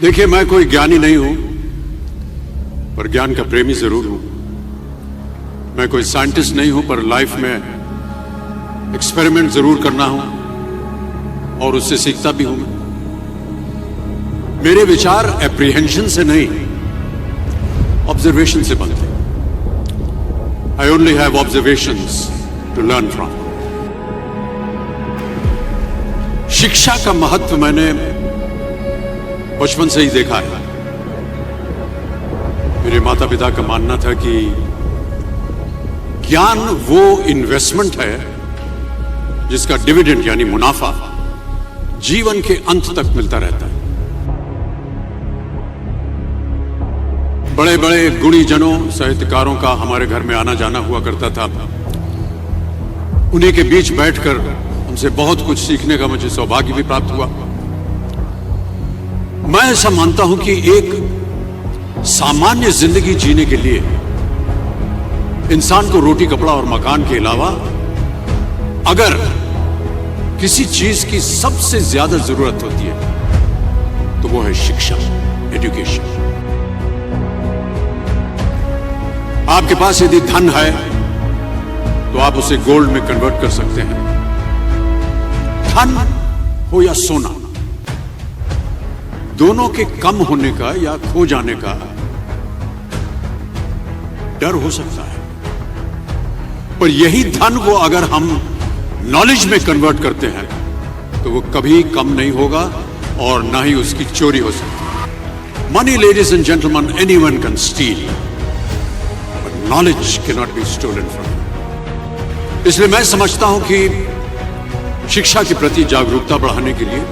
देखिए, मैं कोई ज्ञानी नहीं हूं, पर ज्ञान का प्रेमी जरूर हूं। मैं कोई साइंटिस्ट नहीं हूं, पर लाइफ में एक्सपेरिमेंट जरूर करना हूं और उससे सीखता भी हूं। मेरे विचार एप्रीहेंशन से नहीं, ऑब्जर्वेशन से बनते। I only have observations to learn from. शिक्षा का महत्व मैंने बचपन से ही देखा है। मेरे माता पिता का मानना था कि ज्ञान वो इन्वेस्टमेंट है जिसका डिविडेंड यानी मुनाफा जीवन के अंत तक मिलता रहता है। बड़े बड़े गुणीजनों, साहित्यकारों का हमारे घर में आना जाना हुआ करता था। उन्हीं के बीच बैठकर उनसे बहुत कुछ सीखने का मुझे सौभाग्य भी प्राप्त हुआ। मैं ऐसा मानता हूं कि एक सामान्य जिंदगी जीने के लिए इंसान को रोटी, कपड़ा और मकान के अलावा अगर किसी चीज की सबसे ज्यादा जरूरत होती है तो वो है शिक्षा, एजुकेशन। आपके पास यदि धन है तो आप उसे गोल्ड में कन्वर्ट कर सकते हैं। धन हो या सोना, दोनों के कम होने का या खो जाने का डर हो सकता है, पर यही धन को अगर हम नॉलेज में कन्वर्ट करते हैं तो वो कभी कम नहीं होगा और ना ही उसकी चोरी हो सकती। Money, ladies and gentlemen, anyone can steal, but knowledge can not be stolen from. इसलिए मैं समझता हूं कि शिक्षा के प्रति जागरूकता बढ़ाने के लिए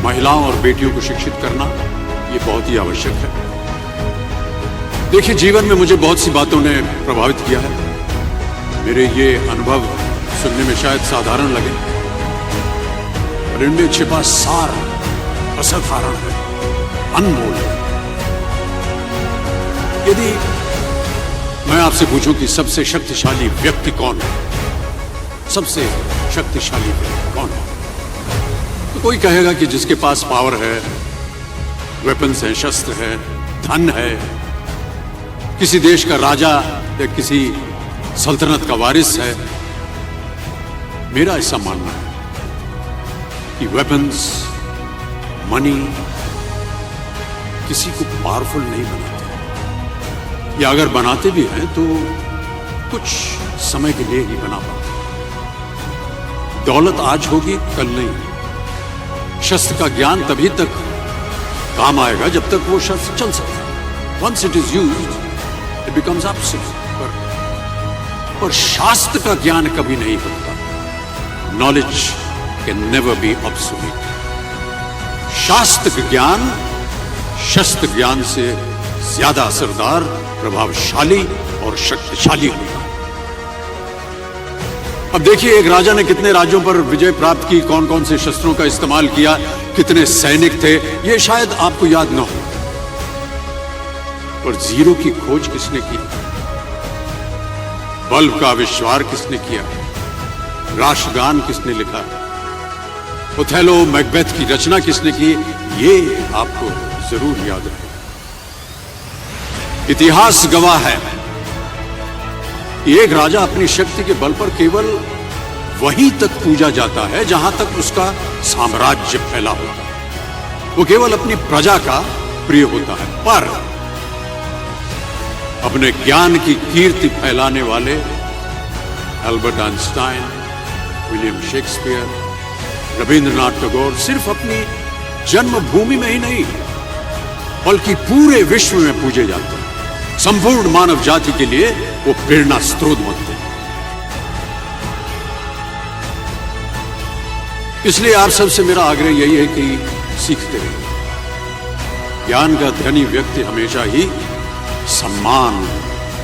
महिलाओं और बेटियों को शिक्षित करना ये बहुत ही आवश्यक है। देखिए, जीवन में मुझे बहुत सी बातों ने प्रभावित किया है। मेरे ये अनुभव सुनने में शायद साधारण लगे, पर इनमें छिपा सार असाधारण है, अनमोल है। यदि मैं आपसे पूछूं कि सबसे शक्तिशाली व्यक्ति कौन है, सबसे शक्तिशाली व्यक्ति कौन है, तो कोई कहेगा कि जिसके पास पावर है, वेपन्स हैं, शस्त्र है, धन है, किसी देश का राजा या किसी सल्तनत का वारिस है। मेरा ऐसा मानना है कि वेपन्स, मनी किसी को पावरफुल नहीं बनाते, या अगर बनाते भी हैं तो कुछ समय के लिए ही बना पाते। दौलत आज होगी, कल नहीं। शस्त्र का ज्ञान तभी तक काम आएगा जब तक वो शस्त्र चल सकता। Once it is used it becomes obsolete. पर शास्त्र का ज्ञान कभी नहीं होता। Knowledge can never be obsolete. शास्त्र ज्ञान शस्त्र ज्ञान से ज्यादा असरदार, प्रभावशाली और शक्तिशाली होगा। अब देखिए, एक राजा ने कितने राज्यों पर विजय प्राप्त की, कौन कौन से शस्त्रों का इस्तेमाल किया, कितने सैनिक थे, ये शायद आपको याद न हो, पर जीरो की खोज किसने की, बल्ब का आविष्कार किसने किया, राष्ट्रगान किसने लिखा, ओथेलो, मैकबेथ की रचना किसने की, ये आपको जरूर याद रहे। इतिहास गवाह है कि एक राजा अपनी शक्ति के बल पर केवल वहीं तक पूजा जाता है जहां तक उसका साम्राज्य फैला होता है। वो केवल अपनी प्रजा का प्रिय होता है। पर अपने ज्ञान की कीर्ति फैलाने वाले Albert Einstein, William Shakespeare, Rabindranath Tagore सिर्फ अपनी जन्मभूमि में ही नहीं बल्कि पूरे विश्व में पूजे जाते हैं। संपूर्ण मानव जाति के लिए वो प्रेरणा स्रोत बनते हैं। इसलिए आप सबसे मेरा आग्रह यही है कि सीखते रहिए। ज्ञान का धनी व्यक्ति हमेशा ही सम्मान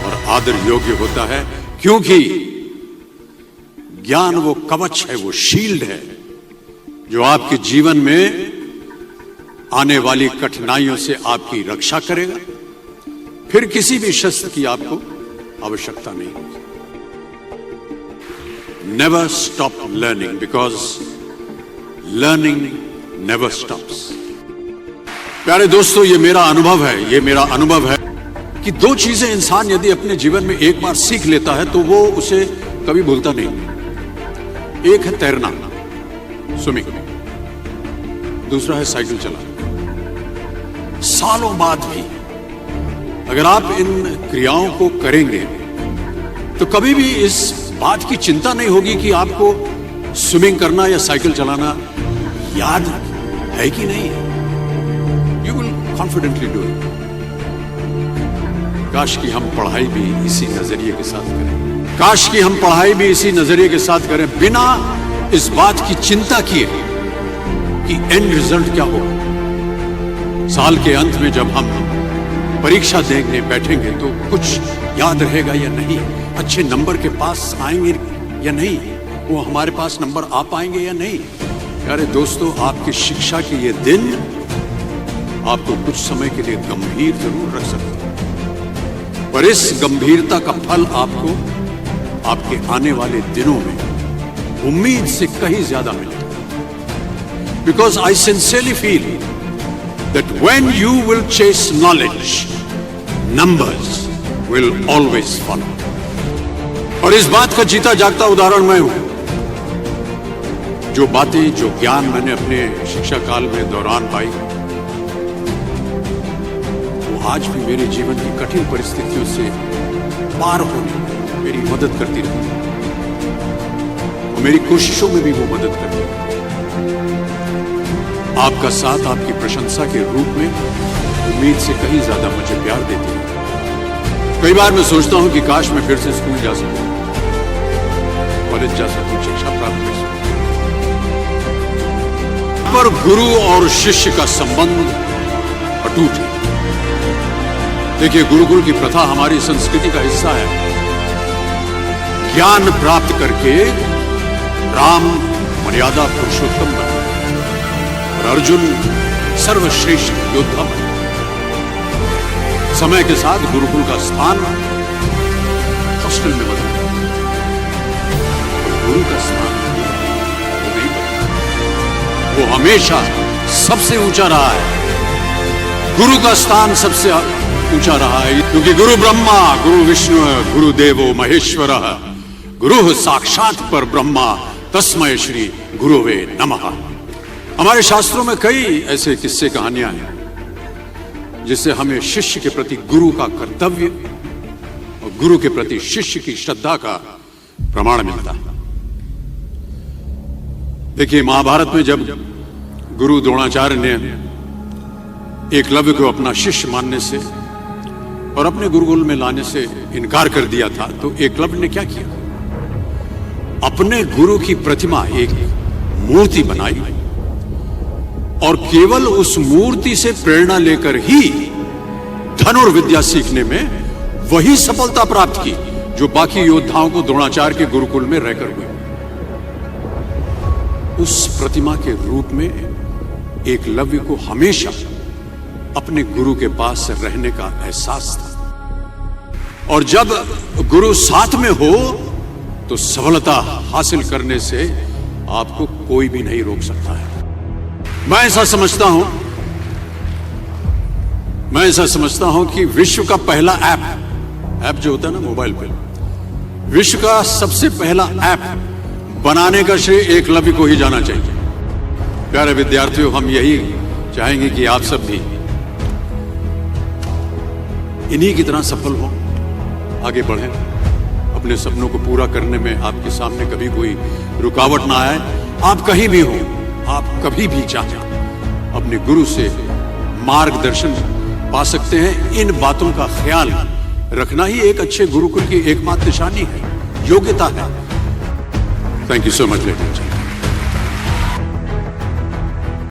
और आदर योग्य होता है, क्योंकि ज्ञान वो कवच है, वो शील्ड है जो आपके जीवन में आने वाली कठिनाइयों से आपकी रक्षा करेगा। फिर किसी भी शस्त्र की आपको आवश्यकता नहीं होगी। Never stop learning, because learning never stops. प्यारे दोस्तों, ये मेरा अनुभव है कि दो चीजें इंसान यदि अपने जीवन में एक बार सीख लेता है तो वो उसे कभी भूलता नहीं। एक है तैरना, स्विमिंग, दूसरा है साइकिल चलाना। सालों बाद भी अगर आप इन क्रियाओं को करेंगे तो कभी भी इस बात की चिंता नहीं होगी कि आपको स्विमिंग करना या साइकिल चलाना याद है कि नहीं है। You will confidently do it. काश कि हम पढ़ाई भी इसी नजरिए के साथ करें, काश कि हम पढ़ाई भी इसी नजरिए के साथ करें, बिना इस बात की चिंता किए कि एंड रिजल्ट क्या होगा। साल के अंत में जब हम परीक्षा देने बैठेंगे तो कुछ याद रहेगा या नहीं, अच्छे नंबर के पास आएंगे या नहीं, वो हमारे पास नंबर आ पाएंगे या नहीं। प्यारे दोस्तों, आपकी शिक्षा के ये दिन आपको कुछ समय के लिए गंभीर जरूर रख सकते हैं, पर इस गंभीरता का फल आपको आपके आने वाले दिनों में उम्मीद से कहीं ज्यादा मिलेगा। Because I sincerely feel that when you will chase knowledge, numbers will always follow. और इस बात का जीता जागता उदाहरण मैं हूं। जो बातें, जो ज्ञान मैंने अपने शिक्षा काल में दौरान पाई, आज भी मेरे जीवन की कठिन परिस्थितियों से पार होने में मेरी मदद करती रहती है और मेरी कोशिशों में भी वो मदद करती है। आपका साथ, आपकी प्रशंसा के रूप में उम्मीद से कहीं ज्यादा मुझे प्यार देती है। कई बार मैं सोचता हूं कि काश मैं फिर से स्कूल जा सकूं, कॉलेज जा सकूं, शिक्षा प्राप्त कर सकूं। पर गुरु और शिष्य का संबंध अटूट है। देखिए, गुरुकुल की प्रथा हमारी संस्कृति का हिस्सा है। ज्ञान प्राप्त करके राम मर्यादा पुरुषोत्तम बने और अर्जुन सर्वश्रेष्ठ योद्धा बने। समय के साथ गुरुकुल का स्थान हॉस्टल में बदल गया, गुरु का स्थान वो नहीं बदला। वो हमेशा सबसे ऊंचा रहा है। गुरु का स्थान सबसे ऊंचा रहा है, क्योंकि गुरु ब्रह्मा, गुरु विष्णु, गुरु देवो महेश्वर, गुरु साक्षात पर ब्रह्मा, तस्मै श्री गुरुवे नमः। हमारे शास्त्रों में कई ऐसे किस्से कहानियां हैं जिससे हमें शिष्य के प्रति गुरु का कर्तव्य और गुरु के प्रति शिष्य की श्रद्धा का प्रमाण मिलता है। देखिए, महाभारत में जब गुरु द्रोणाचार्य ने एकलव्य को अपना शिष्य मानने से और अपने गुरुकुल में लाने से इनकार कर दिया था, तो एकलव्य ने क्या किया? अपने गुरु की प्रतिमा, एक मूर्ति बनाई और केवल उस मूर्ति से प्रेरणा लेकर ही धनुर्विद्या सीखने में वही सफलता प्राप्त की जो बाकी योद्धाओं को द्रोणाचार्य के गुरुकुल में रहकर हुई। उस प्रतिमा के रूप में एकलव्य को हमेशा अपने गुरु के पास रहने का एहसास था, और जब गुरु साथ में हो तो सफलता हासिल करने से आपको कोई भी नहीं रोक सकता है। मैं ऐसा समझता हूं कि विश्व का पहला ऐप जो होता है ना मोबाइल पे, विश्व का सबसे पहला ऐप बनाने का श्रेय एकलव्य को ही जाना चाहिए। प्यारे विद्यार्थियों, हम यही चाहेंगे कि आप सब भी इन्हीं की तरह सफल हो, आगे बढ़ें, अपने सपनों को पूरा करने में आपके सामने कभी कोई रुकावट ना आए। आप कहीं भी हो, आप कभी भी चाहें अपने गुरु से मार्गदर्शन पा सकते हैं। इन बातों का ख्याल रखना ही एक अच्छे गुरुकुल की एकमात्र निशानी है, योग्यता है। Thank you so much ladies.